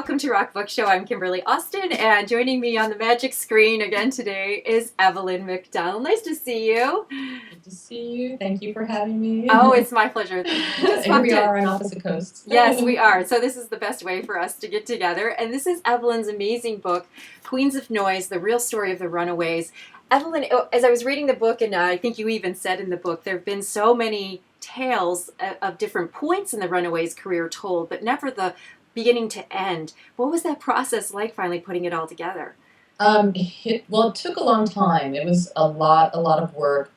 welcome to Rock Book Show. I'm Kimberly Austin, and joining me on the magic screen again today is Evelyn McDonnell. Nice to see you. Good to see you. Thank you for having me. Oh, it's my pleasure. And we are on opposite coasts. Yes, we are. So this is the best way for us to get together. And this is Evelyn's amazing book, Queens of Noise, The Real Story of the Runaways. Evelyn, as I was reading the book, and I think you even said in the book, there have been so many tales of different points in the Runaways' career told, but never the beginning to end. What was that process like, finally putting it all together? It took a long time. It was a lot of work.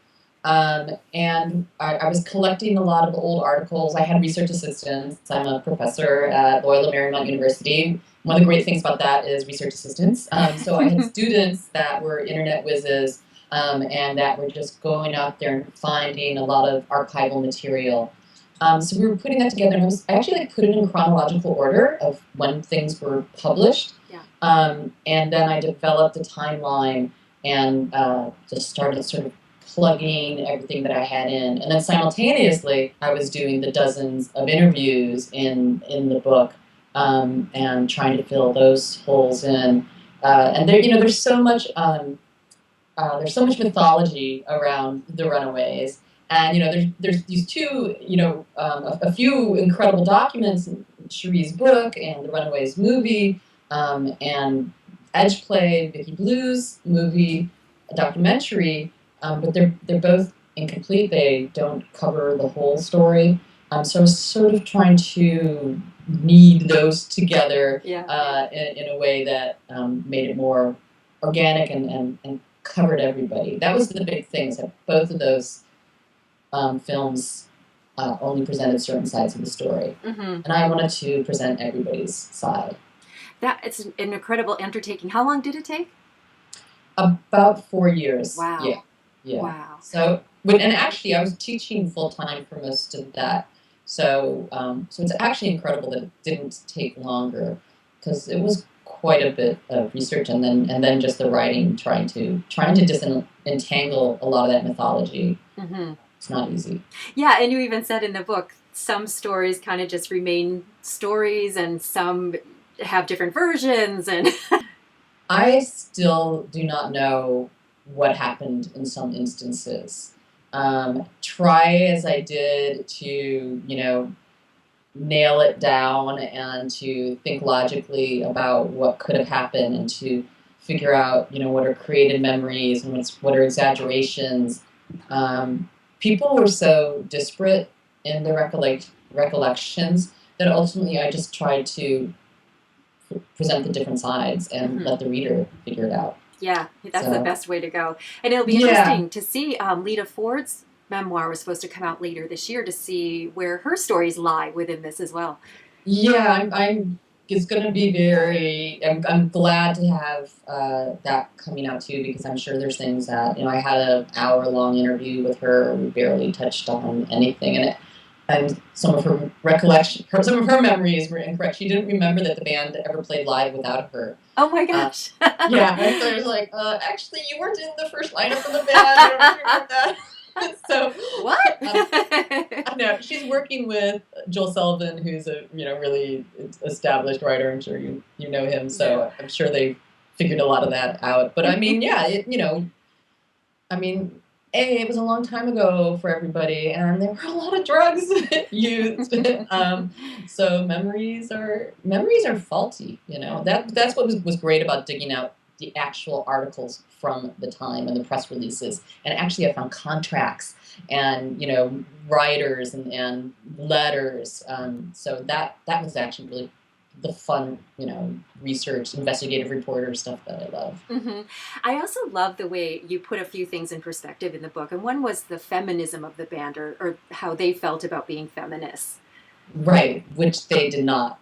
And I was collecting a lot of old articles. I had research assistants. I'm a professor at Loyola Marymount University. One of the great things about that is research assistants. So I had students that were internet whizzes and that were just going out there and finding a lot of archival material. So we were putting that together, and I actually put it in chronological order of when things were published. Yeah. And then I developed a timeline and just started sort of plugging everything that I had in. And then simultaneously, I was doing the dozens of interviews in the book and trying to fill those holes in. And there, there's so much mythology around the Runaways. And, there's these two, a few incredible documents, Cherie's book and the Runaways movie, and Edge Play, Vicky Blue's movie, a documentary, but they're both incomplete. They don't cover the whole story. So I was sort of trying to knead those together in a way that made it more organic and covered everybody. That was the big thing, is that both of those films only presented certain sides of the story. Mm-hmm. And I wanted to present everybody's side. It's an incredible undertaking. How long did it take? About 4 years. Wow. Yeah. Wow. So, and actually I was teaching full-time for most of that. So it's actually incredible that it didn't take longer, because it was quite a bit of research and then just the writing, trying to disentangle a lot of that mythology. Mm-hmm. It's not easy. Yeah, and you even said in the book, some stories kind of just remain stories and some have different versions. And I still do not know what happened in some instances. Try as I did to, nail it down and to think logically about what could have happened and to figure out, what are created memories and what are exaggerations. People were so disparate in their recollections that ultimately I just tried to present the different sides and mm-hmm. let the reader figure it out. Yeah, that's the best way to go. And it'll be interesting to see. Lita Ford's memoir was supposed to come out later this year, to see where her stories lie within this as well. Yeah, it's going to be I'm glad to have that coming out too, because I'm sure there's things that, I had an hour-long interview with her. We barely touched on anything in it. And some of her some of her memories were incorrect. She didn't remember that the band ever played live without her. Oh my gosh. Yeah, and so I was like, actually, you weren't in the first lineup of the band. I don't remember that. So what? I know she's working with Joel Sullivan, who's a really established writer. I'm sure you know him, so I'm sure they figured a lot of that out. But I mean, it was a long time ago for everybody, and there were a lot of drugs used. So memories are faulty. That's what was great about digging out the actual articles from the time and the press releases. And actually I found contracts and, writers and letters. So that was actually really the fun, research, investigative reporter stuff that I love. Mm-hmm. I also love the way you put a few things in perspective in the book. And one was the feminism of the band, or how they felt about being feminists. Right, which they did not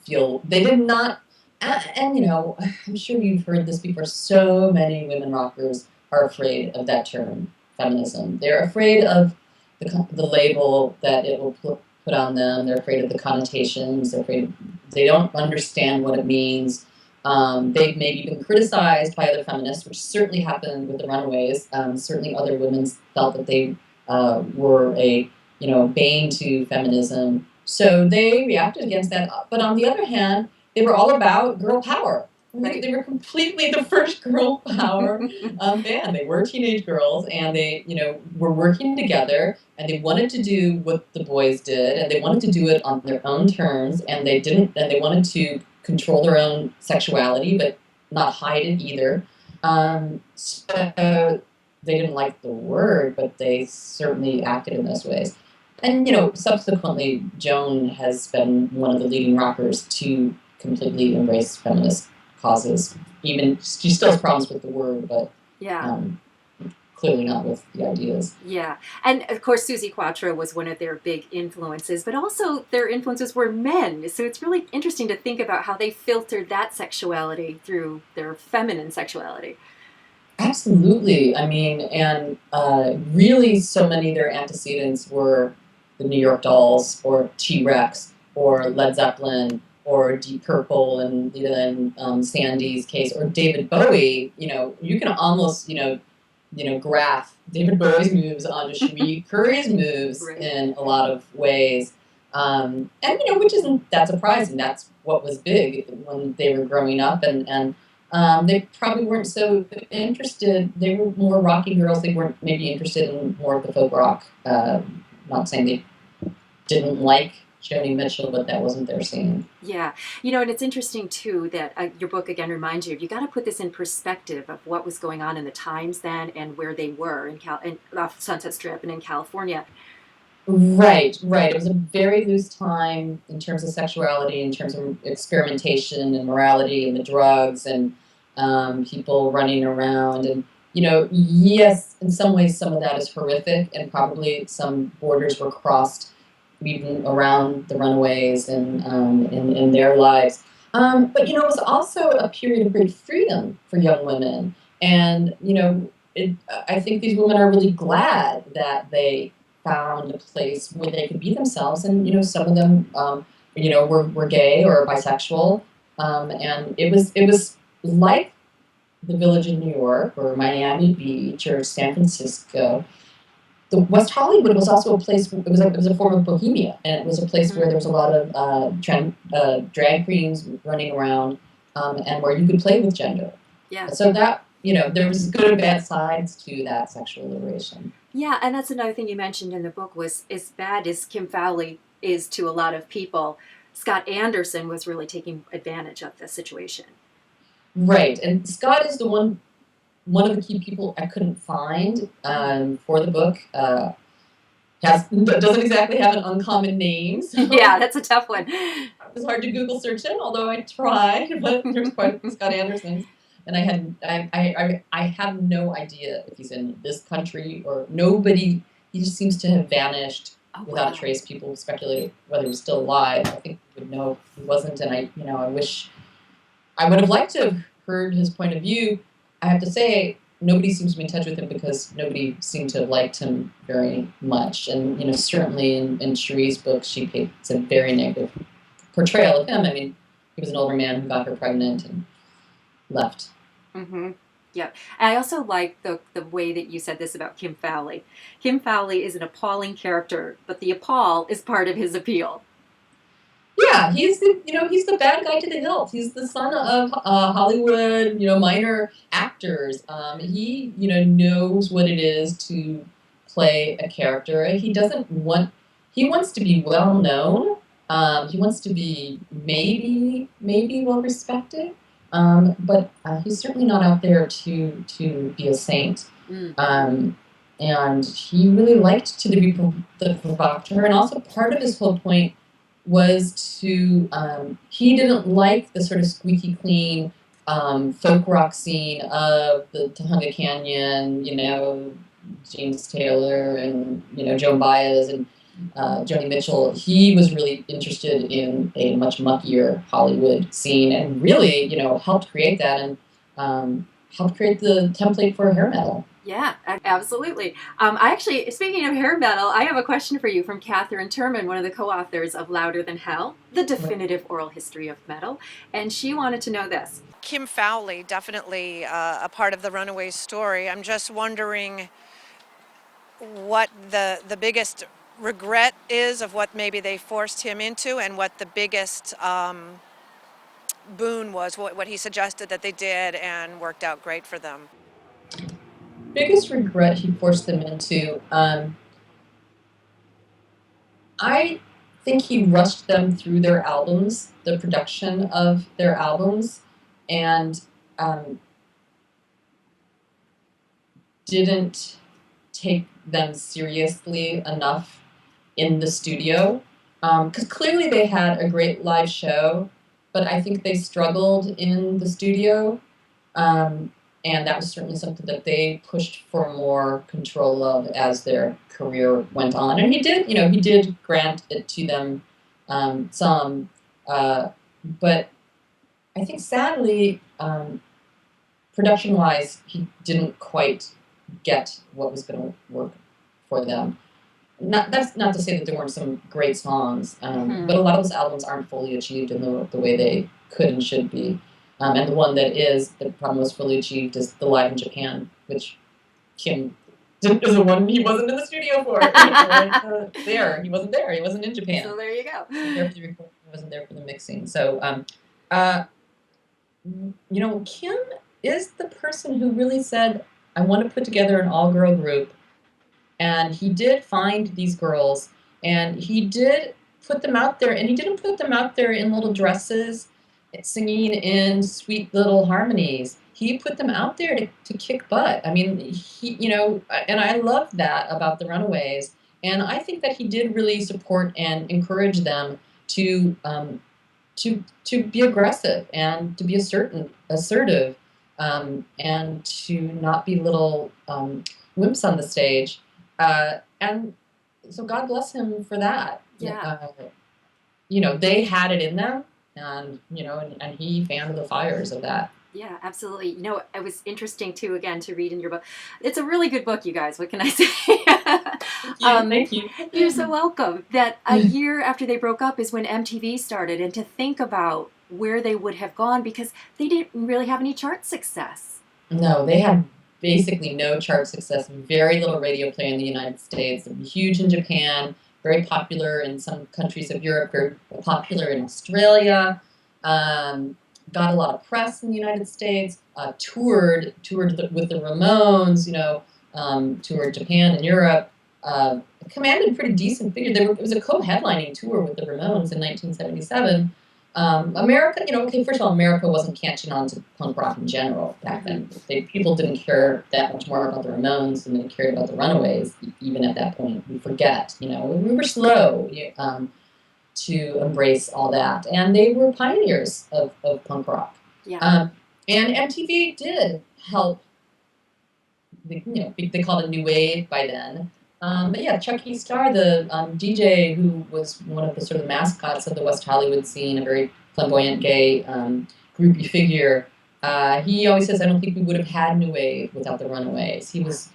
feel. They did not. And I'm sure you've heard this before, so many women rockers are afraid of that term, feminism. They're afraid of the label that it will put on them. They're afraid of the connotations. They don't understand what it means. They've maybe been criticized by other feminists, which certainly happened with the Runaways. Certainly other women felt that they were a bane to feminism. So they reacted against that. But on the other hand, they were all about girl power. Right. They were completely the first girl power band. They were teenage girls, and they, were working together, and they wanted to do what the boys did, and they wanted to do it on their own terms, and they wanted to control their own sexuality, but not hide it either. So they didn't like the word, but they certainly acted in those ways. And subsequently, Joan has been one of the leading rockers to completely embrace feminist causes. Even she still has problems with the word, but clearly not with the ideas. Yeah. And of course, Susie Quatro was one of their big influences, but also their influences were men. So it's really interesting to think about how they filtered that sexuality through their feminine sexuality. Absolutely. I mean, and really so many of their antecedents were the New York Dolls or T-Rex or Led Zeppelin or Deep Purple and then Sandy's case or David Bowie. You can almost, graph David Bowie's moves onto Cherie Currie's moves Right. in a lot of ways. And, which isn't that surprising. That's what was big when they were growing up, and they probably weren't so interested. They were more rocky girls. They weren't maybe interested in more of the folk rock. Not saying they didn't like Joni Mitchell, but that wasn't their scene. Yeah. And it's interesting, too, that your book, again, reminds you got to put this in perspective of what was going on in the times then and where they were in off Sunset Strip and in California. Right. It was a very loose time in terms of sexuality, in terms of experimentation and morality and the drugs and people running around. And, yes, in some ways, some of that is horrific, and probably some borders were crossed even around the Runaways and in their lives. But, it was also a period of great freedom for young women. And, I think these women are really glad that they found a place where they could be themselves. And, some of them, were gay or bisexual. And it was like the Village in New York or Miami Beach or San Francisco. The West Hollywood was also a place. It was a form of bohemia, and it was a place where there was a lot of drag queens running around, and where you could play with gender. Yeah. So that there was good and bad sides to that sexual liberation. Yeah, and that's another thing you mentioned in the book was as bad as Kim Fowley is to a lot of people, Scott Anderson was really taking advantage of the situation. Right, and Scott is the one of the key people I couldn't find for the book. Doesn't exactly have an uncommon name. So yeah, that's a tough one. It was hard to Google search him, although I tried. But there's quite a few Scott Andersons, and I have no idea if he's in this country or nobody. He just seems to have vanished without trace. People speculate whether he was still alive. I think we would know if he wasn't, and I wish I would have liked to have heard his point of view. I have to say, nobody seems to be in touch with him because nobody seemed to have liked him very much. And, certainly in Cherie's book, she paints a very negative portrayal of him. I mean, he was an older man who got her pregnant and left. Mm-hmm. Yeah. And I also like the way that you said this about Kim Fowley. Kim Fowley is an appalling character, but the appall is part of his appeal. Yeah, he's the bad guy to the hilt. He's the son of Hollywood, minor actors. He, knows what it is to play a character. He wants to be well known. He wants to be maybe well respected. But he's certainly not out there to be a saint. Mm. And he really liked to be the provocateur. And also part of his whole point was he didn't like the sort of squeaky clean folk rock scene of the Tujunga Canyon, James Taylor and, Joan Baez and Joni Mitchell. He was really interested in a much muckier Hollywood scene and really, helped create that and helped create the template for hair metal. Yeah, absolutely. I actually, speaking of hair metal, I have a question for you from Catherine Turman, one of the co-authors of Louder Than Hell, the definitive oral history of metal, and she wanted to know this. Kim Fowley, definitely a part of the Runaways story. I'm just wondering what the biggest regret is of what maybe they forced him into, and what the biggest boon was, what he suggested that they did and worked out great for them. Biggest regret he forced them into, I think he rushed them through their albums, the production of their albums, and didn't take them seriously enough in the studio. Because clearly they had a great live show, but I think they struggled in the studio. And that was certainly something that they pushed for more control of as their career went on. And he did grant it to them some. But I think sadly, production-wise, he didn't quite get what was going to work for them. That's not to say that there weren't some great songs, but a lot of those albums aren't fully achieved in the way they could and should be. And the one that probably most fully achieved is the Live in Japan, which Kim is the one he wasn't in the studio for. He wasn't there. He wasn't in Japan. So there you go. He wasn't there for the mixing. So, Kim is the person who really said, I want to put together an all-girl group. And he did find these girls, and he did put them out there, and he didn't put them out there in little dresses, singing in sweet little harmonies. He put them out there to kick butt. I mean, and I love that about the Runaways. And I think that he did really support and encourage them to be aggressive and to be assertive, and to not be little wimps on the stage. And so God bless him for that. Yeah. They had it in them, and he fanned the fires of that. Yeah, absolutely. It was interesting too, again, to read in your book. It's a really good book, you guys. What can I say? Thank you. You're so welcome. That a year after they broke up is when MTV started, and to think about where they would have gone, because they didn't really have any chart success. No, they had basically no chart success, very little radio play in the United States, huge in Japan, very popular in some countries of Europe, very popular in Australia, got a lot of press in the United States, toured with the Ramones, toured Japan and Europe, commanded pretty decent figure. It was a co-headlining tour with the Ramones in 1977. America, first of all, America wasn't catching on to punk rock in general back then. People didn't care that much more about the Ramones than they cared about the Runaways, even at that point. We forget, we were slow to embrace all that. And they were pioneers of punk rock. Yeah. And MTV did help, they called it New Wave by then. But yeah, Chucky Starr, the DJ who was one of the sort of mascots of the West Hollywood scene, a very flamboyant, gay, groupie figure, he always says, I don't think we would have had New Wave without the Runaways. He was,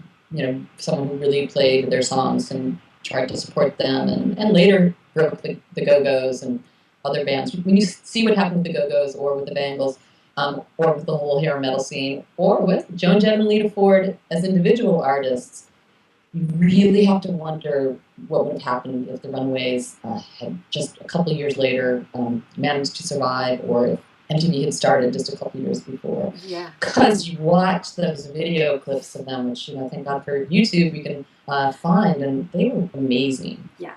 someone who really played their songs and tried to support them, and later broke the Go-Go's and other bands. When you see what happened with the Go-Go's or with the Bangles, or with the whole hair metal scene, or with Joan Jett and Lita Ford as individual artists, you really have to wonder what would have happened if the Runaways had just a couple of years later managed to survive, or if MTV had started just a couple of years before. Yeah. Because you watch those video clips of them, which, thank God for YouTube, you can find, and they were amazing. Yeah.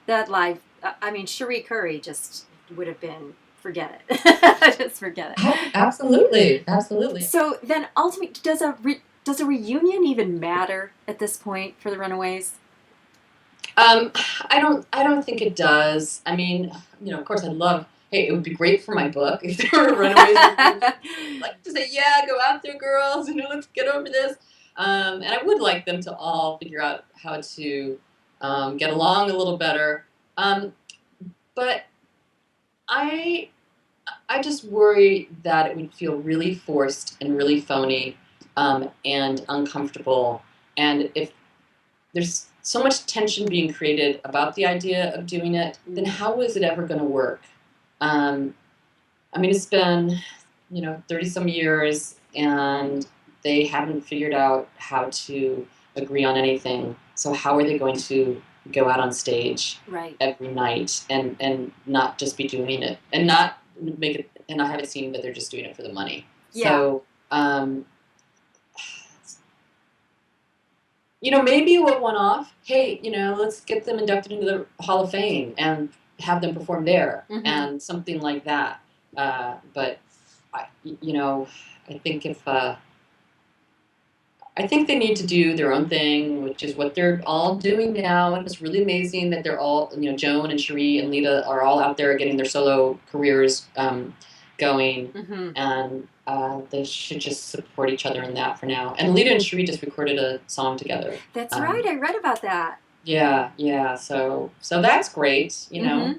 That live, Cherie Curry just would have been, forget it. Just forget it. Absolutely. So then ultimately, does a reunion even matter at this point for the Runaways? I don't think it does. Of course I'd love, hey, it would be great for my book if there were Runaways. Like to say, yeah, go out there, girls, let's get over this. And I would like them to all figure out how to get along a little better. But I just worry that it would feel really forced and really phony, and uncomfortable. And if there's so much tension being created about the idea of doing it, then how is it ever going to work? It's been, 30-some years, and they haven't figured out how to agree on anything. So how are they going to go out on stage right. every night and not just be doing it, and not make it and I haven't seen that they're just doing it for the money. Yeah. So, maybe what went off, hey, let's get them inducted into the Hall of Fame and have them perform there, and something like that. But, I think I think they need to do their own thing, which is what they're all doing now. And it's really amazing that they're all, Joan and Cherie and Lita are all out there getting their solo careers going. And they should just support each other in that for now. And Lita and Cherie just recorded a song together. That's right. I read about that. Yeah. So that's great, Yeah.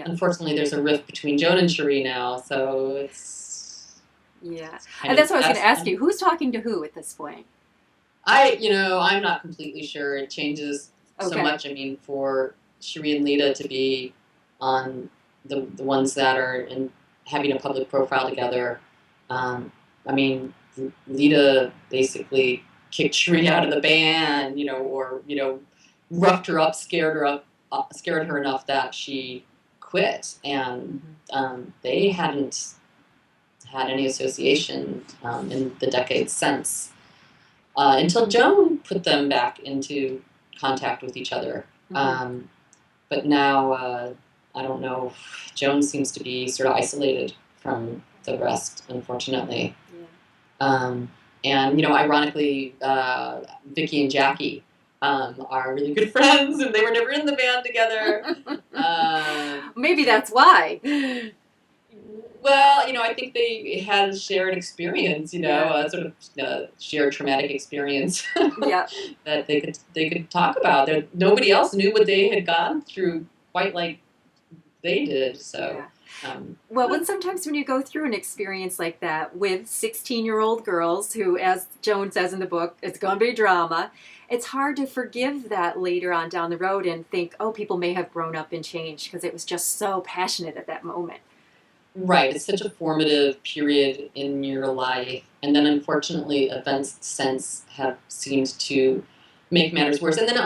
Unfortunately, there's a rift between Joan and Cherie now, so it's... Yeah. And that's what I was going to ask you. Who's talking to who at this point? I'm not completely sure. It changes so much. I mean, for Cherie and Lita to be on the ones that are having a public profile together, Lita basically kicked Cherie out of the band, or roughed her up, scared her enough that she quit, and they hadn't had any association in the decades since, until Joan put them back into contact with each other. But now, I don't know, Joan seems to be sort of isolated from the rest, unfortunately. And, ironically, Vicky and Jackie are really good friends, and they were never in the band together. Maybe that's why. Well, I think they had a shared experience, a sort of shared traumatic experience that they could talk about. Nobody else knew what they had gone through quite like they did. So, sometimes when you go through an experience like that with 16-year-old girls who, as Joan says in the book, it's going to be drama, it's hard to forgive that later on down the road and think, oh, people may have grown up and changed because it was just so passionate at that moment. Right, it's such a formative period in your life, and then unfortunately events since have seemed to make matters worse. And then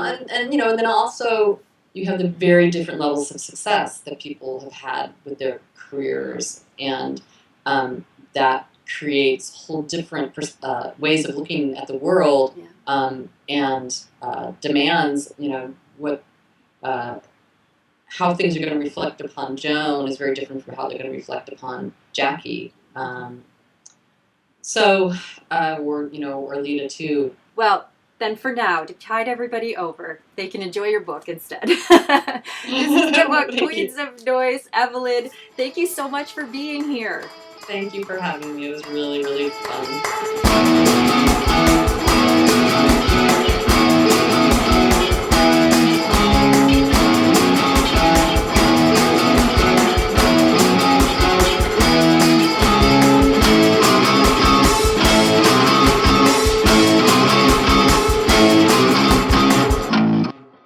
also you have the very different levels of success that people have had with their careers, and that creates whole different ways of looking at the world, and demands, what. How things are going to reflect upon Joan is very different from how they're going to reflect upon Jackie. Or Lita too. Well, then for now, to tide everybody over, they can enjoy your book instead. This is the book, Queens of Noise. Evelyn, thank you so much for being here. Thank you for having me. It was really, really fun.